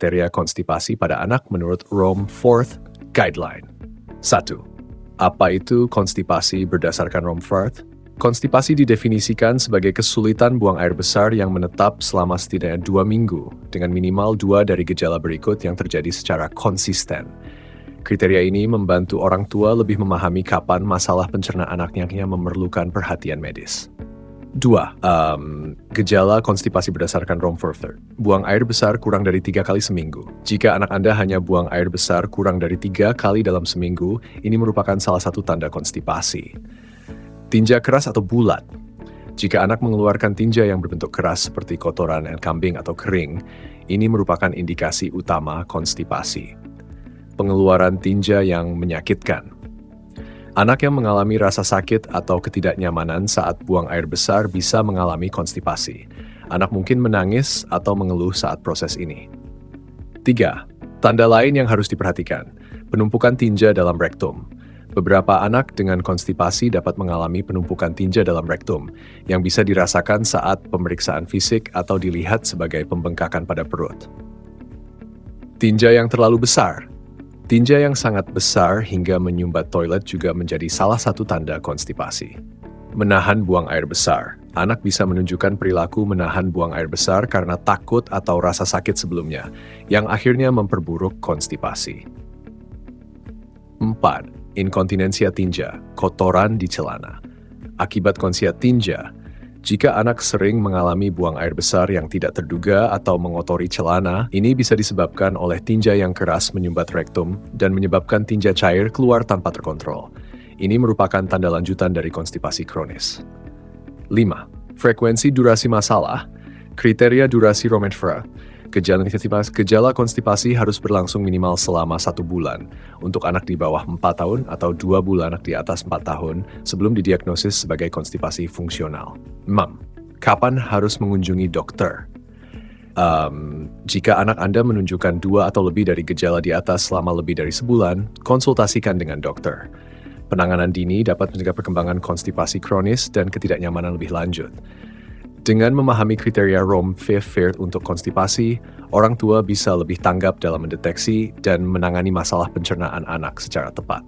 kriteria konstipasi pada anak menurut Rome Fourth Guideline. 1. Apa itu konstipasi berdasarkan Rome Fourth? Konstipasi didefinisikan sebagai kesulitan buang air besar yang menetap selama setidaknya 2 minggu, dengan minimal 2 dari gejala berikut yang terjadi secara konsisten. Kriteria ini membantu orang tua lebih memahami kapan masalah pencernaan anaknya memerlukan perhatian medis. 2. Gejala konstipasi berdasarkan Rome Fourth. Buang air besar kurang dari 3 kali seminggu. Jika anak Anda hanya buang air besar kurang dari 3 kali dalam seminggu, ini merupakan salah satu tanda konstipasi. Tinja keras atau bulat. Jika anak mengeluarkan tinja yang berbentuk keras seperti kotoran kambing atau kering, ini merupakan indikasi utama konstipasi. Pengeluaran tinja yang menyakitkan. Anak yang mengalami rasa sakit atau ketidaknyamanan saat buang air besar bisa mengalami konstipasi. Anak mungkin menangis atau mengeluh saat proses ini. 3. Tanda lain yang harus diperhatikan. Penumpukan tinja dalam rektum. Beberapa anak dengan konstipasi dapat mengalami penumpukan tinja dalam rektum, yang bisa dirasakan saat pemeriksaan fisik atau dilihat sebagai pembengkakan pada perut. Tinja yang terlalu besar. Tinja yang sangat besar hingga menyumbat toilet juga menjadi salah satu tanda konstipasi. Menahan buang air besar. Anak bisa menunjukkan perilaku menahan buang air besar karena takut atau rasa sakit sebelumnya, yang akhirnya memperburuk konstipasi. 4. Inkontinensia tinja, kotoran di celana. Akibat konsia tinja, jika anak sering mengalami buang air besar yang tidak terduga atau mengotori celana, ini bisa disebabkan oleh tinja yang keras menyumbat rektum dan menyebabkan tinja cair keluar tanpa terkontrol. Ini merupakan tanda lanjutan dari konstipasi kronis. 5. Frekuensi durasi masalah. Kriteria durasi Rome Fourth. Gejala konstipasi harus berlangsung minimal selama 1 bulan untuk anak di bawah 4 tahun atau 2 bulan anak di atas 4 tahun sebelum didiagnosis sebagai konstipasi fungsional. 6. Kapan harus mengunjungi dokter? Jika anak Anda menunjukkan 2 atau lebih dari gejala di atas selama lebih dari sebulan, konsultasikan dengan dokter. Penanganan dini dapat mencegah perkembangan konstipasi kronis dan ketidaknyamanan lebih lanjut. Dengan memahami kriteria Rome Fourth untuk konstipasi, orang tua bisa lebih tanggap dalam mendeteksi dan menangani masalah pencernaan anak secara tepat.